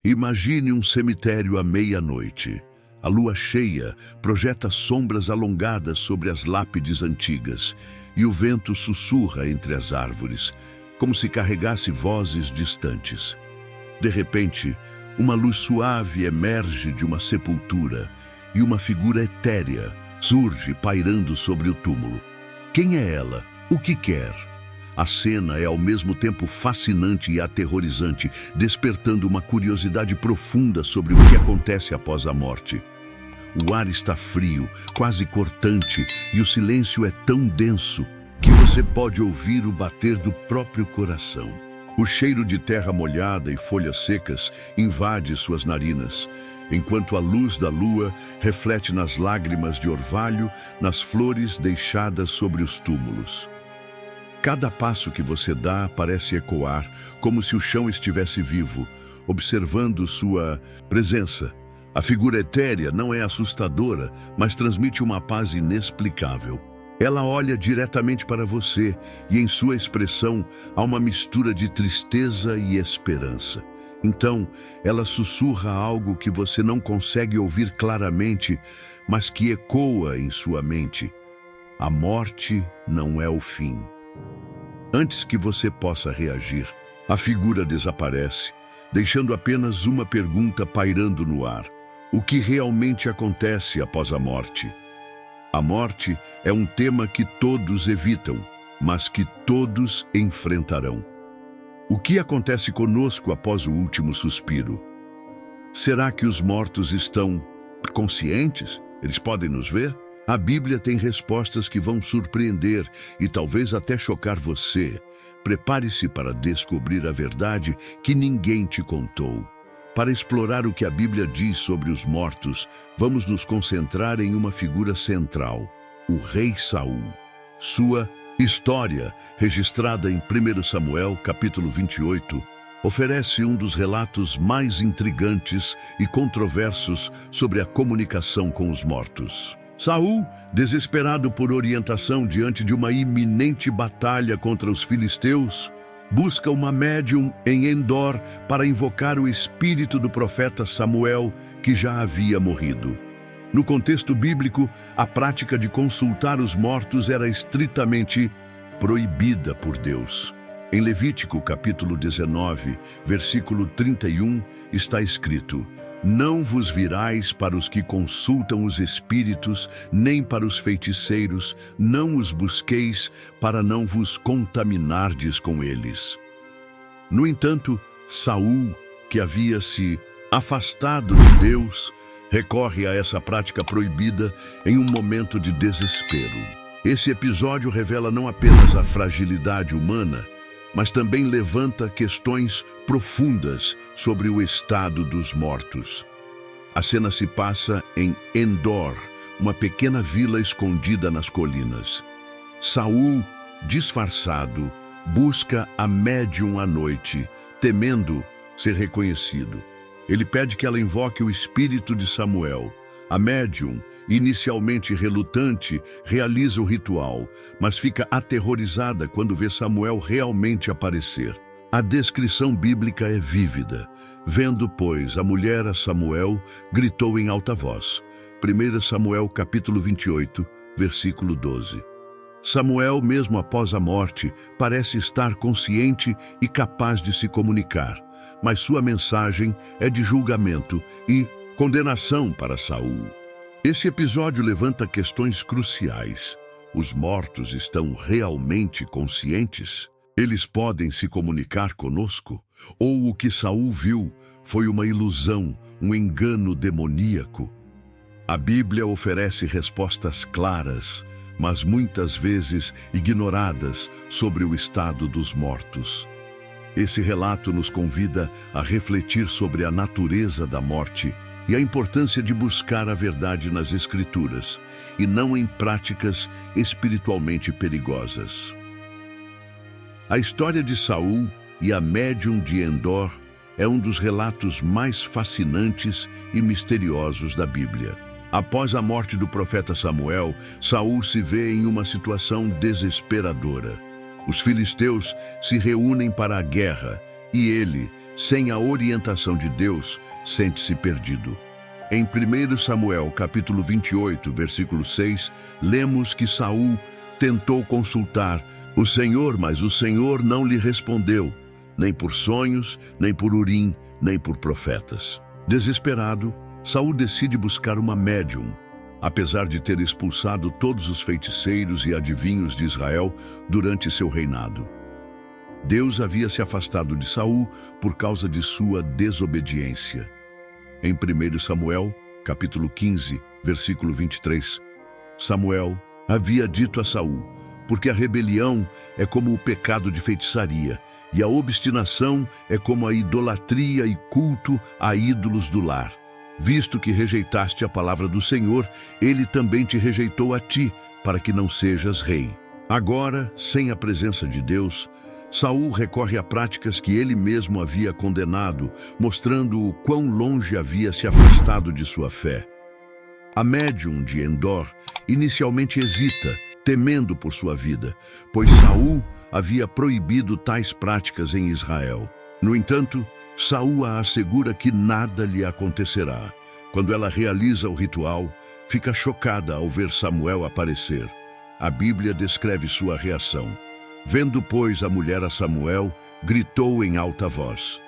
Imagine um cemitério à meia-noite. A lua cheia projeta sombras alongadas sobre as lápides antigas e o vento sussurra entre as árvores, como se carregasse vozes distantes. De repente, uma luz suave emerge de uma sepultura e uma figura etérea surge pairando sobre o túmulo. Quem é ela? O que quer? A cena é ao mesmo tempo fascinante e aterrorizante, despertando uma curiosidade profunda sobre o que acontece após a morte. O ar está frio, quase cortante, e o silêncio é tão denso que você pode ouvir o bater do próprio coração. O cheiro de terra molhada e folhas secas invade suas narinas, enquanto a luz da lua reflete nas lágrimas de orvalho, nas flores deixadas sobre os túmulos. Cada passo que você dá parece ecoar, como se o chão estivesse vivo, observando sua presença. A figura etérea não é assustadora, mas transmite uma paz inexplicável. Ela olha diretamente para você e em sua expressão há uma mistura de tristeza e esperança. Então, ela sussurra algo que você não consegue ouvir claramente, mas que ecoa em sua mente. A morte não é o fim. Antes que você possa reagir, a figura desaparece, deixando apenas uma pergunta pairando no ar. O que realmente acontece após a morte? A morte é um tema que todos evitam, mas que todos enfrentarão. O que acontece conosco após o último suspiro? Será que os mortos estão conscientes? Eles podem nos ver? A Bíblia tem respostas que vão surpreender e talvez até chocar você. Prepare-se para descobrir a verdade que ninguém te contou. Para explorar o que a Bíblia diz sobre os mortos, vamos nos concentrar em uma figura central, o rei Saul. Sua história, registrada em 1 Samuel, capítulo 28, oferece um dos relatos mais intrigantes e controversos sobre a comunicação com os mortos. Saul, desesperado por orientação diante de uma iminente batalha contra os filisteus, busca uma médium em Endor para invocar o espírito do profeta Samuel, que já havia morrido. No contexto bíblico, a prática de consultar os mortos era estritamente proibida por Deus. Em Levítico, capítulo 19, versículo 31, está escrito: "Não vos virais para os que consultam os espíritos, nem para os feiticeiros, não os busqueis, para não vos contaminardes com eles." No entanto, Saul, que havia se afastado de Deus, recorre a essa prática proibida em um momento de desespero. Esse episódio revela não apenas a fragilidade humana, mas também levanta questões profundas sobre o estado dos mortos. A cena se passa em Endor, uma pequena vila escondida nas colinas. Saul, disfarçado, busca a médium à noite, temendo ser reconhecido. Ele pede que ela invoque o espírito de Samuel. A médium, inicialmente relutante, realiza o ritual, mas fica aterrorizada quando vê Samuel realmente aparecer. A descrição bíblica é vívida. Vendo, pois, a mulher a Samuel, gritou em alta voz. 1 Samuel capítulo 28, versículo 12. Samuel, mesmo após a morte, parece estar consciente e capaz de se comunicar, mas sua mensagem é de julgamento e condenação para Saul. Esse episódio levanta questões cruciais. Os mortos estão realmente conscientes? Eles podem se comunicar conosco? Ou o que Saul viu foi uma ilusão, um engano demoníaco? A Bíblia oferece respostas claras, mas muitas vezes ignoradas, sobre o estado dos mortos. Esse relato nos convida a refletir sobre a natureza da morte e a importância de buscar a verdade nas Escrituras, e não em práticas espiritualmente perigosas. A história de Saul e a médium de Endor é um dos relatos mais fascinantes e misteriosos da Bíblia. Após a morte do profeta Samuel, Saul se vê em uma situação desesperadora. Os filisteus se reúnem para a guerra e ele, sem a orientação de Deus, sente-se perdido. Em 1 Samuel, capítulo 28, versículo 6, lemos que Saul tentou consultar o Senhor, mas o Senhor não lhe respondeu, nem por sonhos, nem por Urim, nem por profetas. Desesperado, Saul decide buscar uma médium. Apesar de ter expulsado todos os feiticeiros e adivinhos de Israel durante seu reinado, Deus havia se afastado de Saul por causa de sua desobediência. Em 1 Samuel, capítulo 15, versículo 23, Samuel havia dito a Saul: porque a rebelião é como o pecado de feitiçaria, e a obstinação é como a idolatria e culto a ídolos do lar. Visto que rejeitaste a palavra do Senhor, ele também te rejeitou a ti, para que não sejas rei. Agora, sem a presença de Deus, Saul recorre a práticas que ele mesmo havia condenado, mostrando o quão longe havia se afastado de sua fé. A médium de Endor inicialmente hesita, temendo por sua vida, pois Saul havia proibido tais práticas em Israel. No entanto, Saul a assegura que nada lhe acontecerá. Quando ela realiza o ritual, fica chocada ao ver Samuel aparecer. A Bíblia descreve sua reação. Vendo, pois, a mulher a Samuel, gritou em alta voz.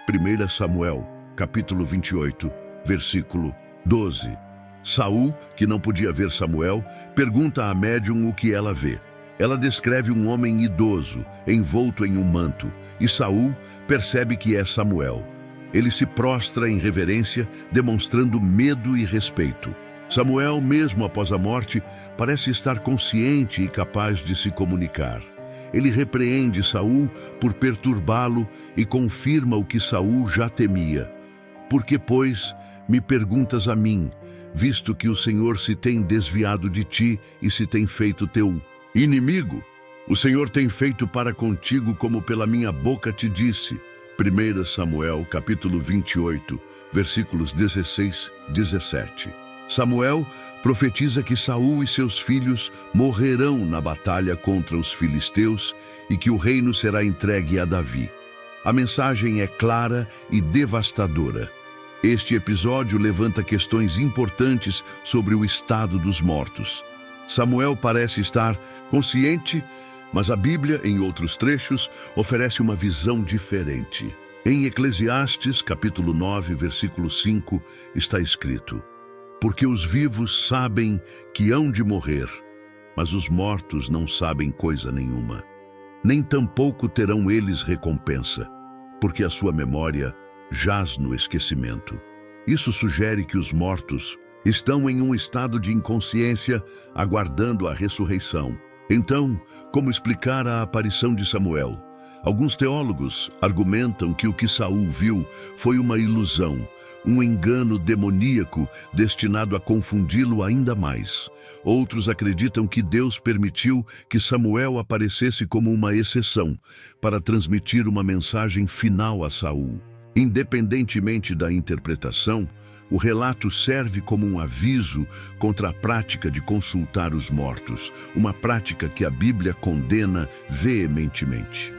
1 Samuel, capítulo 28, versículo 12. Saul, que não podia ver Samuel, pergunta à médium o que ela vê. Ela descreve um homem idoso, envolto em um manto, e Saul percebe que é Samuel. Ele se prostra em reverência, demonstrando medo e respeito. Samuel, mesmo após a morte, parece estar consciente e capaz de se comunicar. Ele repreende Saul por perturbá-lo e confirma o que Saul já temia. Por que, pois, me perguntas a mim, visto que o Senhor se tem desviado de ti e se tem feito teu inimigo? O Senhor tem feito para contigo como pela minha boca te disse. 1 Samuel, capítulo 28, versículos 16, 17. Samuel profetiza que Saul e seus filhos morrerão na batalha contra os filisteus e que o reino será entregue a Davi. A mensagem é clara e devastadora. Este episódio levanta questões importantes sobre o estado dos mortos. Samuel parece estar consciente, mas a Bíblia, em outros trechos, oferece uma visão diferente. Em Eclesiastes, capítulo 9, versículo 5, está escrito: porque os vivos sabem que hão de morrer, mas os mortos não sabem coisa nenhuma. Nem tampouco terão eles recompensa, porque a sua memória jaz no esquecimento. Isso sugere que os mortos estão em um estado de inconsciência, aguardando a ressurreição. Então, como explicar a aparição de Samuel? Alguns teólogos argumentam que o que Saul viu foi uma ilusão, um engano demoníaco destinado a confundi-lo ainda mais. Outros acreditam que Deus permitiu que Samuel aparecesse como uma exceção para transmitir uma mensagem final a Saul. Independentemente da interpretação, o relato serve como um aviso contra a prática de consultar os mortos, uma prática que a Bíblia condena veementemente.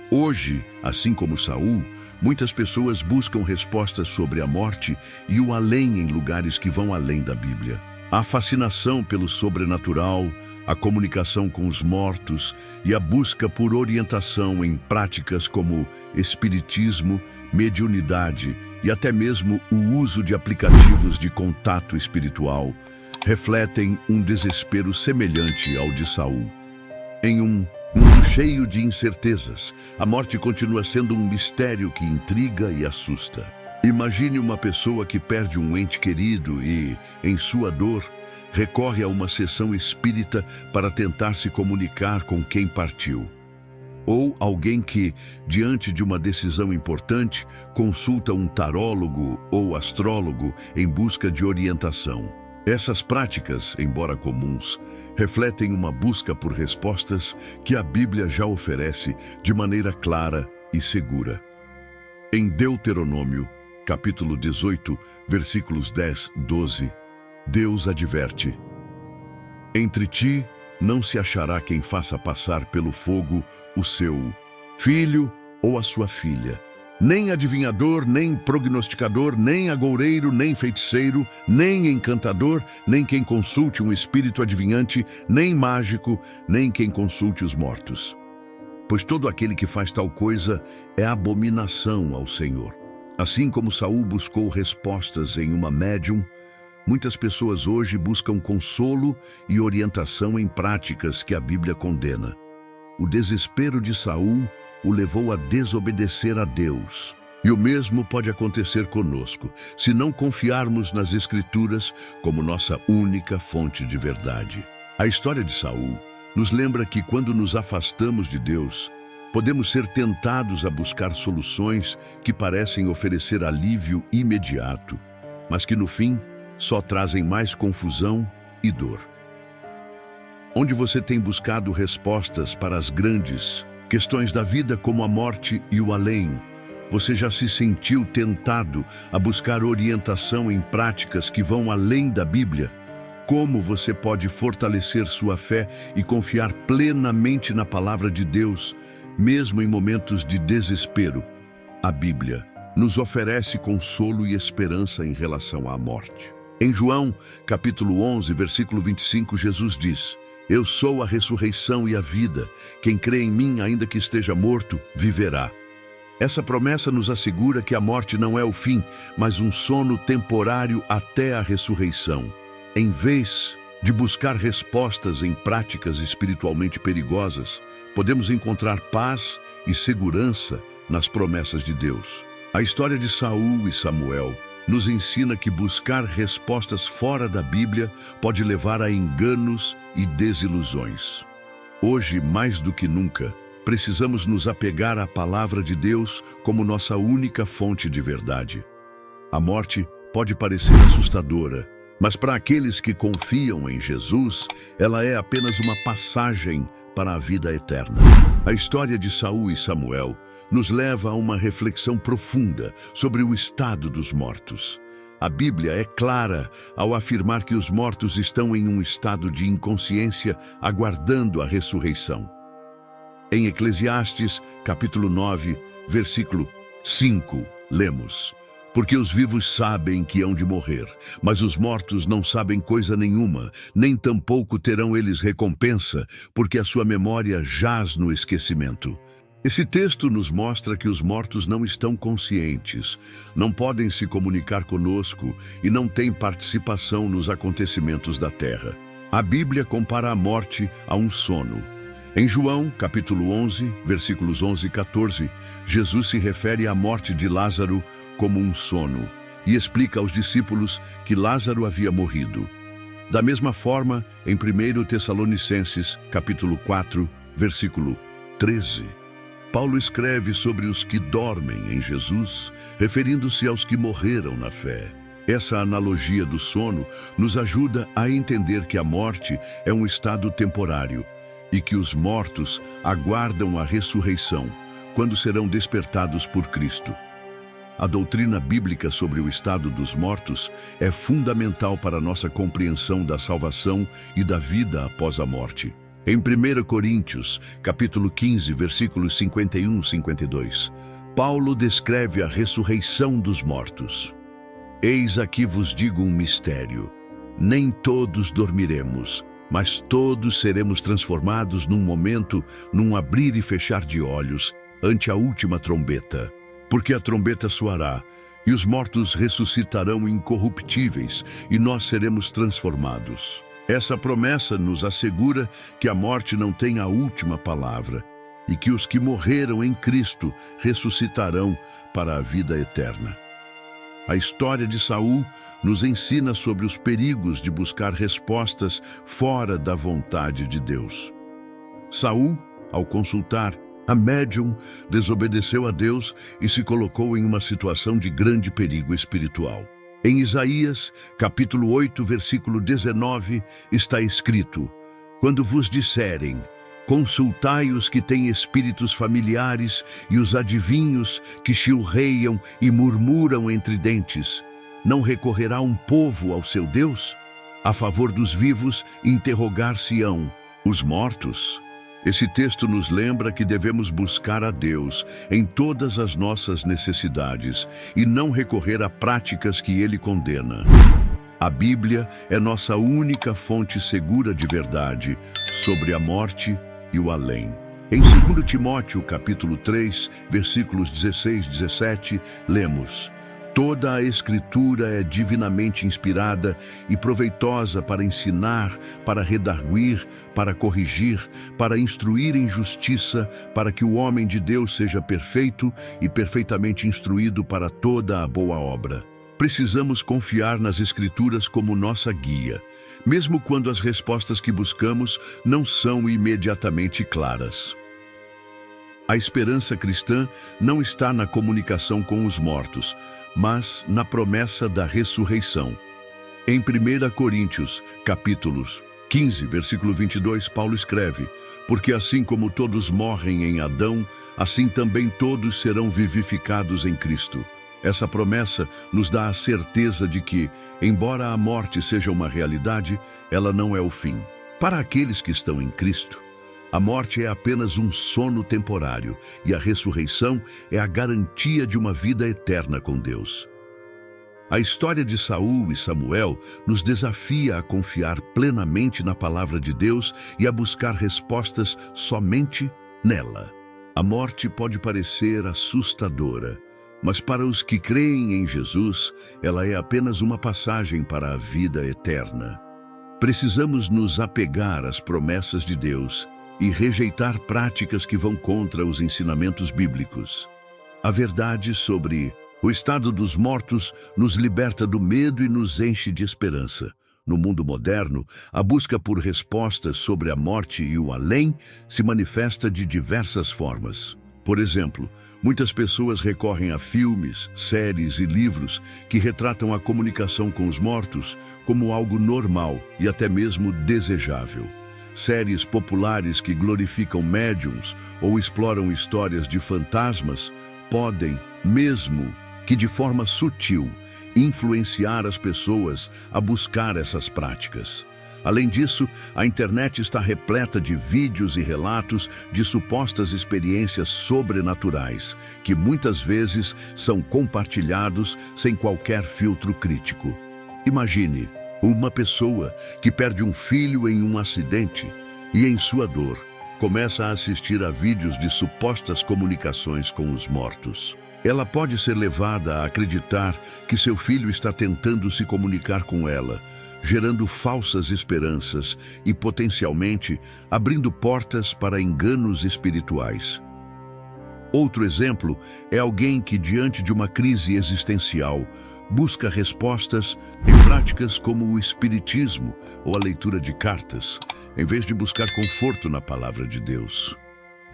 Hoje, assim como Saul, muitas pessoas buscam respostas sobre a morte e o além em lugares que vão além da Bíblia. A fascinação pelo sobrenatural, a comunicação com os mortos e a busca por orientação em práticas como espiritismo, mediunidade e até mesmo o uso de aplicativos de contato espiritual refletem um desespero semelhante ao de Saul. Em um mundo cheio de incertezas, a morte continua sendo um mistério que intriga e assusta. Imagine uma pessoa que perde um ente querido e, em sua dor, recorre a uma sessão espírita para tentar se comunicar com quem partiu. Ou alguém que, diante de uma decisão importante, consulta um tarólogo ou astrólogo em busca de orientação. Essas práticas, embora comuns, refletem uma busca por respostas que a Bíblia já oferece de maneira clara e segura. Em Deuteronômio, capítulo 18, versículos 10, 12, Deus adverte: entre ti não se achará quem faça passar pelo fogo o seu filho ou a sua filha, Nem adivinhador, nem prognosticador, nem agoureiro, nem feiticeiro, nem encantador, nem quem consulte um espírito adivinhante, nem mágico, nem quem consulte os mortos. Pois todo aquele que faz tal coisa é abominação ao Senhor. Assim como Saul buscou respostas em uma médium, muitas pessoas hoje buscam consolo e orientação em práticas que a Bíblia condena. O desespero de Saul o levou a desobedecer a Deus. E o mesmo pode acontecer conosco, se não confiarmos nas Escrituras como nossa única fonte de verdade. A história de Saul nos lembra que quando nos afastamos de Deus, podemos ser tentados a buscar soluções que parecem oferecer alívio imediato, mas que no fim só trazem mais confusão e dor. Onde você tem buscado respostas para as grandes questões da vida, como a morte e o além, você já se sentiu tentado a buscar orientação em práticas que vão além da Bíblia? Como você pode fortalecer sua fé e confiar plenamente na palavra de Deus, mesmo em momentos de desespero? A Bíblia nos oferece consolo e esperança em relação à morte. Em João, capítulo 11, versículo 25, Jesus diz: Eu sou a ressurreição e a vida. Quem crê em mim, ainda que esteja morto, viverá. Essa promessa nos assegura que a morte não é o fim, mas um sono temporário até a ressurreição. Em vez de buscar respostas em práticas espiritualmente perigosas, podemos encontrar paz e segurança nas promessas de Deus. A história de Saul e Samuel nos ensina que buscar respostas fora da Bíblia pode levar a enganos e desilusões. Hoje, mais do que nunca, precisamos nos apegar à palavra de Deus como nossa única fonte de verdade. A morte pode parecer assustadora, mas para aqueles que confiam em Jesus, ela é apenas uma passagem para a vida eterna. A história de Saul e Samuel nos leva a uma reflexão profunda sobre o estado dos mortos. A Bíblia é clara ao afirmar que os mortos estão em um estado de inconsciência, aguardando a ressurreição. Em Eclesiastes, capítulo 9, versículo 5, lemos: Porque os vivos sabem que hão de morrer, mas os mortos não sabem coisa nenhuma, nem tampouco terão eles recompensa, porque a sua memória jaz no esquecimento. Esse texto nos mostra que os mortos não estão conscientes, não podem se comunicar conosco e não têm participação nos acontecimentos da terra. A Bíblia compara a morte a um sono. Em João, capítulo 11, versículos 11 e 14, Jesus se refere à morte de Lázaro como um sono e explica aos discípulos que Lázaro havia morrido. Da mesma forma, em 1 Tessalonicenses, capítulo 4, versículo 13, Paulo escreve sobre os que dormem em Jesus, referindo-se aos que morreram na fé. Essa analogia do sono nos ajuda a entender que a morte é um estado temporário e que os mortos aguardam a ressurreição, quando serão despertados por Cristo. A doutrina bíblica sobre o estado dos mortos é fundamental para a nossa compreensão da salvação e da vida após a morte. Em 1 Coríntios, capítulo 15, versículos 51 e 52, Paulo descreve a ressurreição dos mortos. Eis aqui vos digo um mistério: nem todos dormiremos, mas todos seremos transformados num momento, num abrir e fechar de olhos, ante a última trombeta. Porque a trombeta soará, e os mortos ressuscitarão incorruptíveis, e nós seremos transformados. Essa promessa nos assegura que a morte não tem a última palavra e que os que morreram em Cristo ressuscitarão para a vida eterna. A história de Saul nos ensina sobre os perigos de buscar respostas fora da vontade de Deus. Saul, ao consultar a médium, desobedeceu a Deus e se colocou em uma situação de grande perigo espiritual. Em Isaías, capítulo 8, versículo 19, está escrito: Quando vos disserem, consultai os que têm espíritos familiares e os adivinhos que chilreiam e murmuram entre dentes, não recorrerá um povo ao seu Deus? A favor dos vivos interrogar-se-ão os mortos. Esse texto nos lembra que devemos buscar a Deus em todas as nossas necessidades e não recorrer a práticas que Ele condena. A Bíblia é nossa única fonte segura de verdade sobre a morte e o além. Em 2 Timóteo, capítulo 3, versículos 16 e 17, lemos: Toda a Escritura é divinamente inspirada e proveitosa para ensinar, para redarguir, para corrigir, para instruir em justiça, para que o homem de Deus seja perfeito e perfeitamente instruído para toda a boa obra. Precisamos confiar nas Escrituras como nossa guia, mesmo quando as respostas que buscamos não são imediatamente claras. A esperança cristã não está na comunicação com os mortos, mas na promessa da ressurreição. Em 1 Coríntios, capítulos 15, versículo 22, Paulo escreve: Porque assim como todos morrem em Adão, assim também todos serão vivificados em Cristo. Essa promessa nos dá a certeza de que, embora a morte seja uma realidade, ela não é o fim. Para aqueles que estão em Cristo, a morte é apenas um sono temporário e a ressurreição é a garantia de uma vida eterna com Deus. A história de Saul e Samuel nos desafia a confiar plenamente na palavra de Deus e a buscar respostas somente nela. A morte pode parecer assustadora, mas para os que creem em Jesus, ela é apenas uma passagem para a vida eterna. Precisamos nos apegar às promessas de Deus e rejeitar práticas que vão contra os ensinamentos bíblicos. A verdade sobre o estado dos mortos nos liberta do medo e nos enche de esperança. No mundo moderno, a busca por respostas sobre a morte e o além se manifesta de diversas formas. Por exemplo, muitas pessoas recorrem a filmes, séries e livros que retratam a comunicação com os mortos como algo normal e até mesmo desejável. Séries populares que glorificam médiums ou exploram histórias de fantasmas podem, mesmo que de forma sutil, influenciar as pessoas a buscar essas práticas. Além disso, a internet está repleta de vídeos e relatos de supostas experiências sobrenaturais, que muitas vezes são compartilhados sem qualquer filtro crítico. Imagine uma pessoa que perde um filho em um acidente e, em sua dor, começa a assistir a vídeos de supostas comunicações com os mortos. Ela pode ser levada a acreditar que seu filho está tentando se comunicar com ela, gerando falsas esperanças e, potencialmente, abrindo portas para enganos espirituais. Outro exemplo é alguém que, diante de uma crise existencial, busca respostas em práticas como o espiritismo ou a leitura de cartas, em vez de buscar conforto na palavra de Deus.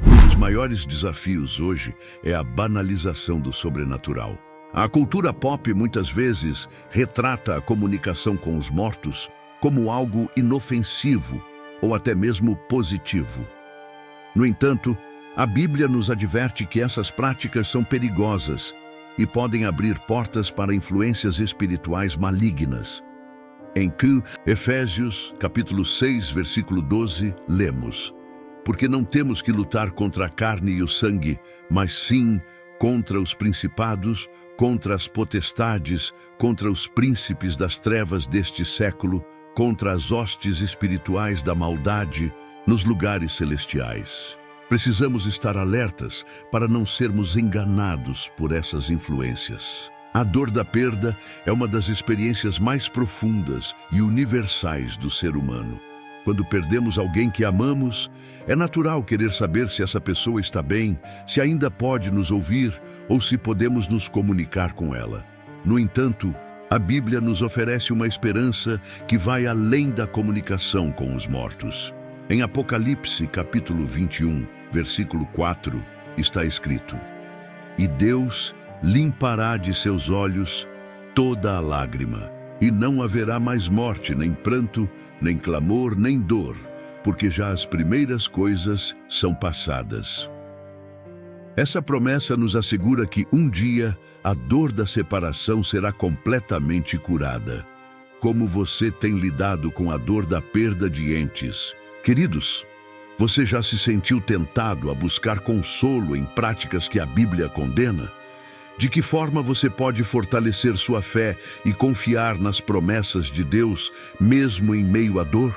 Um dos maiores desafios hoje é a banalização do sobrenatural. A cultura pop muitas vezes retrata a comunicação com os mortos como algo inofensivo ou até mesmo positivo. No entanto, a Bíblia nos adverte que essas práticas são perigosas e podem abrir portas para influências espirituais malignas. Em Efésios, capítulo 6, versículo 12, lemos: Porque não temos que lutar contra a carne e o sangue, mas sim contra os principados, contra as potestades, contra os príncipes das trevas deste século, contra as hostes espirituais da maldade nos lugares celestiais. Precisamos estar alertas para não sermos enganados por essas influências. A dor da perda é uma das experiências mais profundas e universais do ser humano. Quando perdemos alguém que amamos, é natural querer saber se essa pessoa está bem, se ainda pode nos ouvir ou se podemos nos comunicar com ela. No entanto, a Bíblia nos oferece uma esperança que vai além da comunicação com os mortos. Em Apocalipse, capítulo 21, versículo 4, está escrito: E Deus limpará de seus olhos toda a lágrima, e não haverá mais morte, nem pranto, nem clamor, nem dor, porque já as primeiras coisas são passadas. Essa promessa nos assegura que um dia a dor da separação será completamente curada. Como você tem lidado com a dor da perda de entes? Queridos, Você já se sentiu tentado a buscar consolo em práticas que a Bíblia condena? De que forma você pode fortalecer sua fé e confiar nas promessas de Deus, mesmo em meio à dor?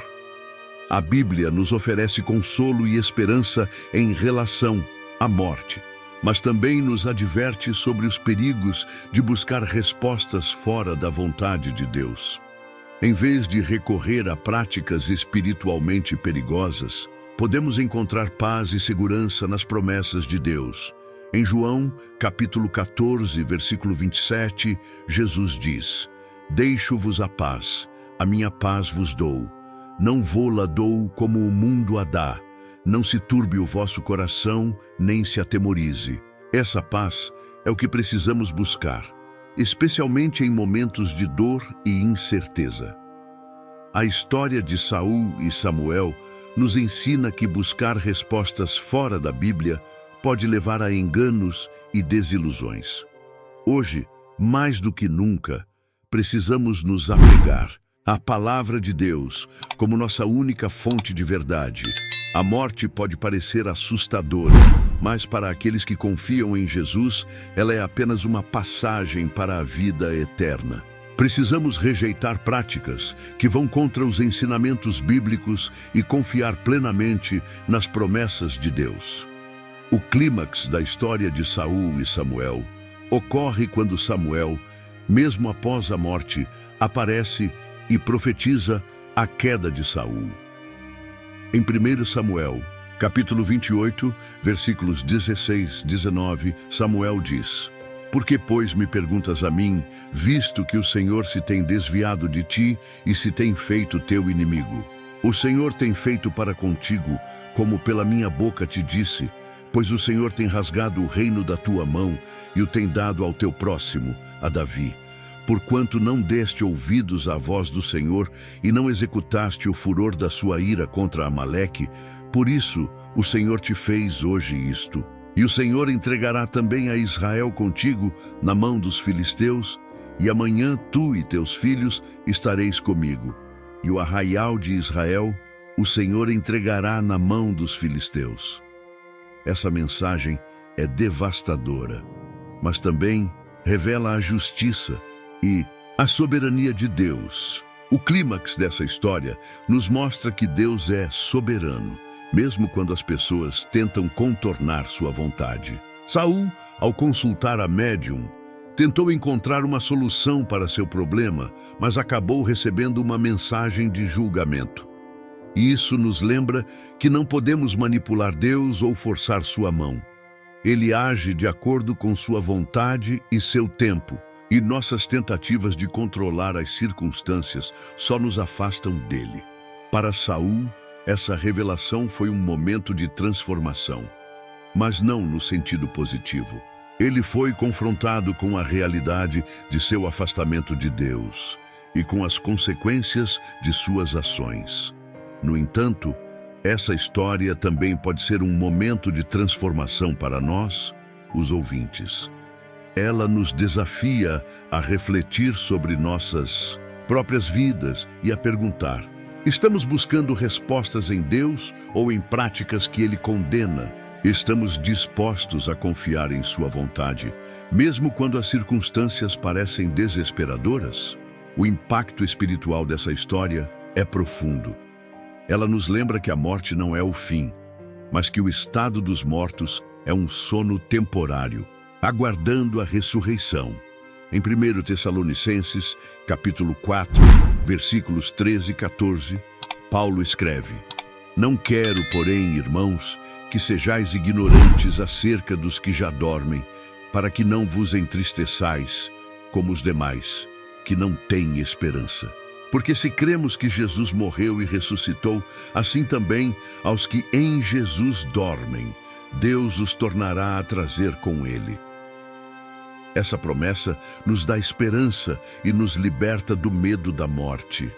A Bíblia nos oferece consolo e esperança em relação à morte, mas também nos adverte sobre os perigos de buscar respostas fora da vontade de Deus. Em vez de recorrer a práticas espiritualmente perigosas, podemos encontrar paz e segurança nas promessas de Deus. Em João, capítulo 14, versículo 27, Jesus diz: Deixo-vos a paz minha paz vos dou. Não vô-la dou como o mundo a dá. Não se turbe o vosso coração, nem se atemorize. Essa paz é o que precisamos buscar, especialmente em momentos de dor e incerteza. A história de Saul e Samuel nos ensina que buscar respostas fora da Bíblia pode levar a enganos e desilusões. Hoje, mais do que nunca, precisamos nos apegar à Palavra de Deus como nossa única fonte de verdade. A morte pode parecer assustadora, mas para aqueles que confiam em Jesus, ela é apenas uma passagem para a vida eterna. Precisamos rejeitar práticas que vão contra os ensinamentos bíblicos e confiar plenamente nas promessas de Deus. O clímax da história de Saul e Samuel ocorre quando Samuel, mesmo após a morte, aparece e profetiza a queda de Saul. Em 1 Samuel, capítulo 28, versículos 16, 19, Samuel diz: Por que, pois, me perguntas a mim, visto que o Senhor se tem desviado de ti e se tem feito teu inimigo? O Senhor tem feito para contigo, como pela minha boca te disse, pois o Senhor tem rasgado o reino da tua mão e o tem dado ao teu próximo, a Davi. Porquanto não deste ouvidos à voz do Senhor e não executaste o furor da sua ira contra Amaleque, por isso o Senhor te fez hoje isto. E o Senhor entregará também a Israel contigo na mão dos filisteus, e amanhã tu e teus filhos estareis comigo. E o arraial de Israel o Senhor entregará na mão dos filisteus. Essa mensagem é devastadora, mas também revela a justiça e a soberania de Deus. O clímax dessa história nos mostra que Deus é soberano, mesmo quando as pessoas tentam contornar sua vontade. Saul, ao consultar a médium, tentou encontrar uma solução para seu problema, mas acabou recebendo uma mensagem de julgamento. E isso nos lembra que não podemos manipular Deus ou forçar sua mão. Ele age de acordo com sua vontade e seu tempo, e nossas tentativas de controlar as circunstâncias só nos afastam dele. Para Saul, essa revelação foi um momento de transformação, mas não no sentido positivo. Ele foi confrontado com a realidade de seu afastamento de Deus e com as consequências de suas ações. No entanto, essa história também pode ser um momento de transformação para nós, os ouvintes. Ela nos desafia a refletir sobre nossas próprias vidas e a perguntar: estamos buscando respostas em Deus ou em práticas que Ele condena? Estamos dispostos a confiar em Sua vontade, mesmo quando as circunstâncias parecem desesperadoras? O impacto espiritual dessa história é profundo. Ela nos lembra que a morte não é o fim, mas que o estado dos mortos é um sono temporário, aguardando a ressurreição. Em 1 Tessalonicenses, capítulo 4, versículos 13 e 14, Paulo escreve: Não quero, porém, irmãos, que sejais ignorantes acerca dos que já dormem, para que não vos entristeçais, como os demais, que não têm esperança. Porque se cremos que Jesus morreu e ressuscitou, assim também aos que em Jesus dormem, Deus os tornará a trazer com Ele. Essa promessa nos dá esperança e nos liberta do medo da morte.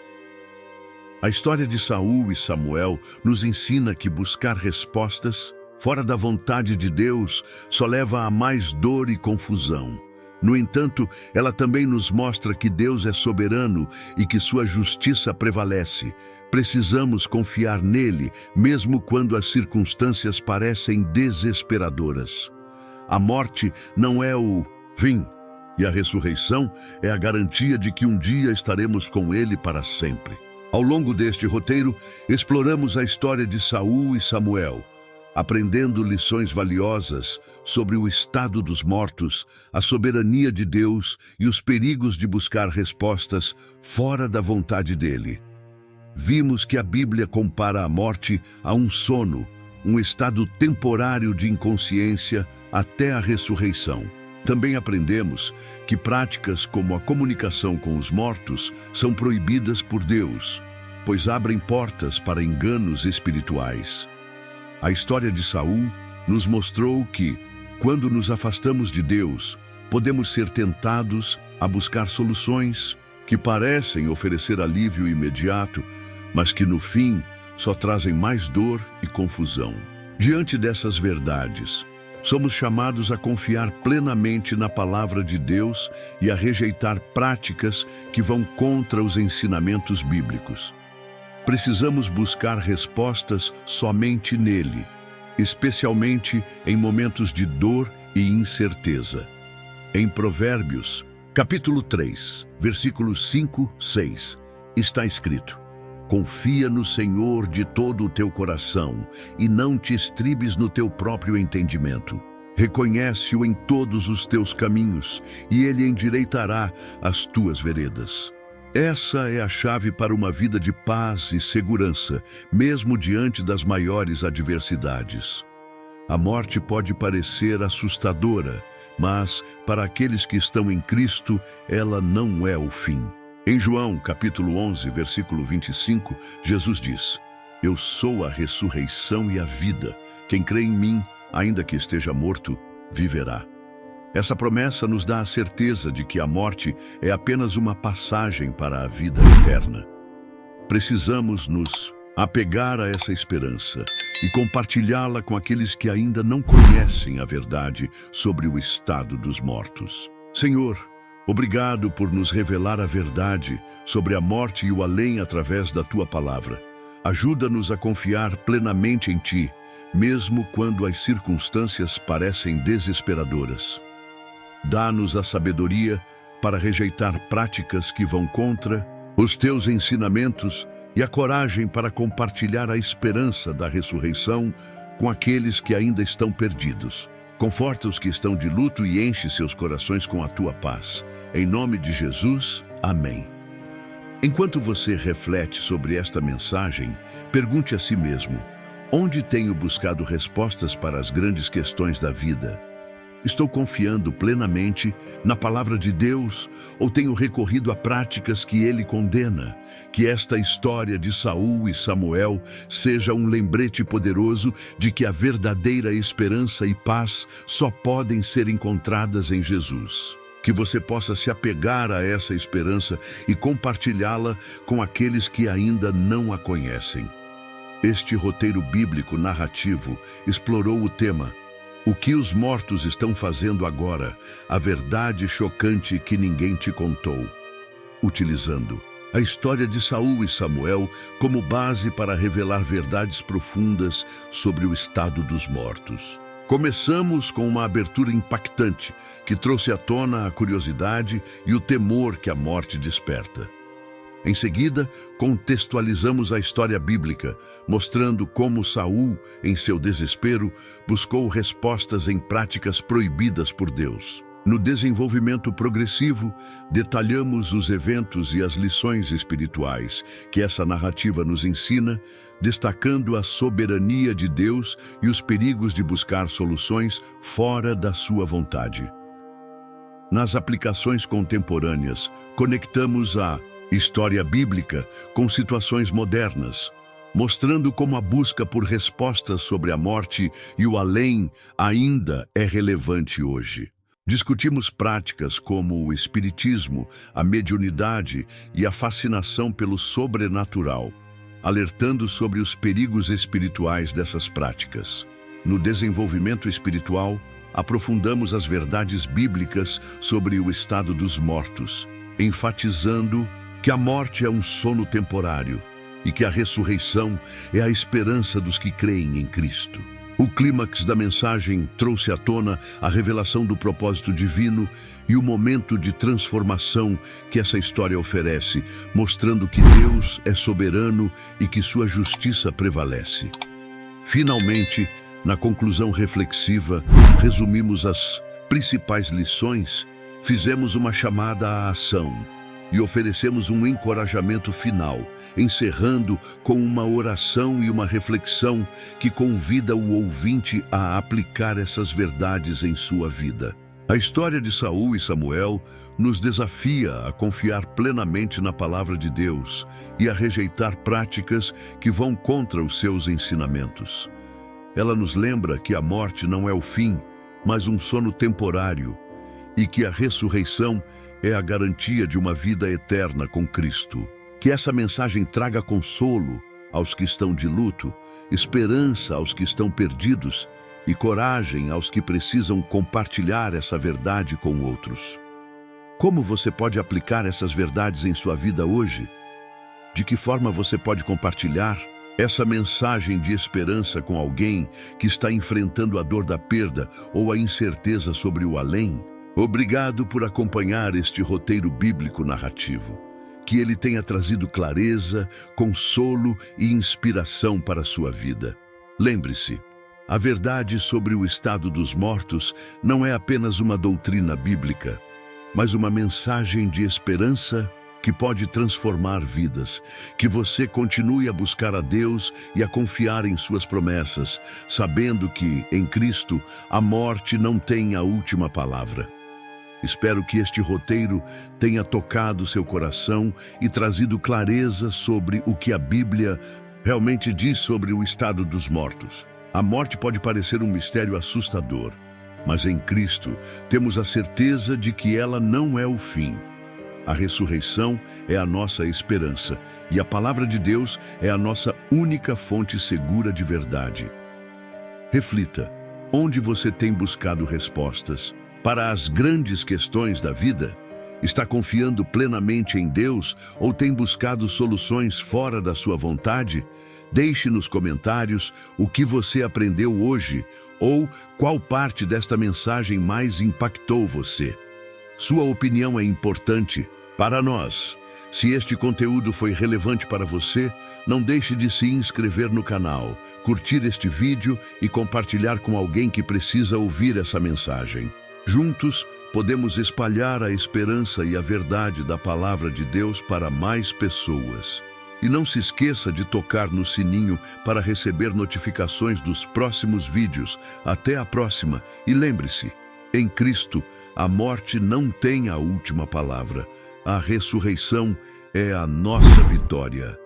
A história de Saul e Samuel nos ensina que buscar respostas fora da vontade de Deus só leva a mais dor e confusão. No entanto, ela também nos mostra que Deus é soberano e que sua justiça prevalece. Precisamos confiar nele, mesmo quando as circunstâncias parecem desesperadoras. A morte não é o fim, e a ressurreição é a garantia de que um dia estaremos com ele para sempre. Ao longo deste roteiro, exploramos a história de Saul e Samuel, aprendendo lições valiosas sobre o estado dos mortos, a soberania de Deus e os perigos de buscar respostas fora da vontade dele. Vimos que a Bíblia compara a morte a um sono, um estado temporário de inconsciência até a ressurreição. Também aprendemos que práticas como a comunicação com os mortos são proibidas por Deus, pois abrem portas para enganos espirituais. A história de Saul nos mostrou que, quando nos afastamos de Deus, podemos ser tentados a buscar soluções que parecem oferecer alívio imediato, mas que no fim só trazem mais dor e confusão. Diante dessas verdades, somos chamados a confiar plenamente na palavra de Deus e a rejeitar práticas que vão contra os ensinamentos bíblicos. Precisamos buscar respostas somente nele, especialmente em momentos de dor e incerteza. Em Provérbios, capítulo 3, versículos 5, 6, está escrito: confia no Senhor de todo o teu coração e não te estribes no teu próprio entendimento. Reconhece-o em todos os teus caminhos e ele endireitará as tuas veredas. Essa é a chave para uma vida de paz e segurança, mesmo diante das maiores adversidades. A morte pode parecer assustadora, mas, para aqueles que estão em Cristo, ela não é o fim. Em João, capítulo 11, versículo 25, Jesus diz: eu sou a ressurreição e a vida. Quem crê em mim, ainda que esteja morto, viverá. Essa promessa nos dá a certeza de que a morte é apenas uma passagem para a vida eterna. Precisamos nos apegar a essa esperança e compartilhá-la com aqueles que ainda não conhecem a verdade sobre o estado dos mortos. Senhor, obrigado por nos revelar a verdade sobre a morte e o além através da Tua palavra. Ajuda-nos a confiar plenamente em Ti, mesmo quando as circunstâncias parecem desesperadoras. Dá-nos a sabedoria para rejeitar práticas que vão contra os Teus ensinamentos e a coragem para compartilhar a esperança da ressurreição com aqueles que ainda estão perdidos. Conforta os que estão de luto e enche seus corações com a Tua paz. Em nome de Jesus, amém. Enquanto você reflete sobre esta mensagem, pergunte a si mesmo: onde tenho buscado respostas para as grandes questões da vida? Estou confiando plenamente na palavra de Deus ou tenho recorrido a práticas que Ele condena? Que esta história de Saul e Samuel seja um lembrete poderoso de que a verdadeira esperança e paz só podem ser encontradas em Jesus. Que você possa se apegar a essa esperança e compartilhá-la com aqueles que ainda não a conhecem. Este roteiro bíblico narrativo explorou o tema: o que os mortos estão fazendo agora? A verdade chocante que ninguém te contou. Utilizando a história de Saul e Samuel como base para revelar verdades profundas sobre o estado dos mortos. Começamos com uma abertura impactante que trouxe à tona a curiosidade e o temor que a morte desperta. Em seguida, contextualizamos a história bíblica, mostrando como Saul, em seu desespero, buscou respostas em práticas proibidas por Deus. No desenvolvimento progressivo, detalhamos os eventos e as lições espirituais que essa narrativa nos ensina, destacando a soberania de Deus e os perigos de buscar soluções fora da sua vontade. Nas aplicações contemporâneas, conectamos a história bíblica com situações modernas, mostrando como a busca por respostas sobre a morte e o além ainda é relevante hoje. Discutimos práticas como o espiritismo, a mediunidade e a fascinação pelo sobrenatural, alertando sobre os perigos espirituais dessas práticas. No desenvolvimento espiritual, aprofundamos as verdades bíblicas sobre o estado dos mortos, enfatizando que a morte é um sono temporário e que a ressurreição é a esperança dos que creem em Cristo. O clímax da mensagem trouxe à tona a revelação do propósito divino e o momento de transformação que essa história oferece, mostrando que Deus é soberano e que sua justiça prevalece. Finalmente, na conclusão reflexiva, resumimos as principais lições, fizemos uma chamada à ação e oferecemos um encorajamento final, encerrando com uma oração e uma reflexão que convida o ouvinte a aplicar essas verdades em sua vida. A história de Saul e Samuel nos desafia a confiar plenamente na palavra de Deus e a rejeitar práticas que vão contra os seus ensinamentos. Ela nos lembra que a morte não é o fim, mas um sono temporário, e que a ressurreição é a garantia de uma vida eterna com Cristo. Que essa mensagem traga consolo aos que estão de luto, esperança aos que estão perdidos e coragem aos que precisam compartilhar essa verdade com outros. Como você pode aplicar essas verdades em sua vida hoje? De que forma você pode compartilhar essa mensagem de esperança com alguém que está enfrentando a dor da perda ou a incerteza sobre o além? Obrigado por acompanhar este roteiro bíblico narrativo. Que ele tenha trazido clareza, consolo e inspiração para a sua vida. Lembre-se, a verdade sobre o estado dos mortos não é apenas uma doutrina bíblica, mas uma mensagem de esperança que pode transformar vidas. Que você continue a buscar a Deus e a confiar em suas promessas, sabendo que, em Cristo, a morte não tem a última palavra. Espero que este roteiro tenha tocado seu coração e trazido clareza sobre o que a Bíblia realmente diz sobre o estado dos mortos. A morte pode parecer um mistério assustador, mas em Cristo temos a certeza de que ela não é o fim. A ressurreição é a nossa esperança e a palavra de Deus é a nossa única fonte segura de verdade. Reflita, onde você tem buscado respostas para as grandes questões da vida? Está confiando plenamente em Deus ou tem buscado soluções fora da sua vontade? Deixe nos comentários o que você aprendeu hoje ou qual parte desta mensagem mais impactou você. Sua opinião é importante para nós. Se este conteúdo foi relevante para você, não deixe de se inscrever no canal, curtir este vídeo e compartilhar com alguém que precisa ouvir essa mensagem. Juntos, podemos espalhar a esperança e a verdade da palavra de Deus para mais pessoas. E não se esqueça de tocar no sininho para receber notificações dos próximos vídeos. Até a próxima. E lembre-se, em Cristo, a morte não tem a última palavra. A ressurreição é a nossa vitória.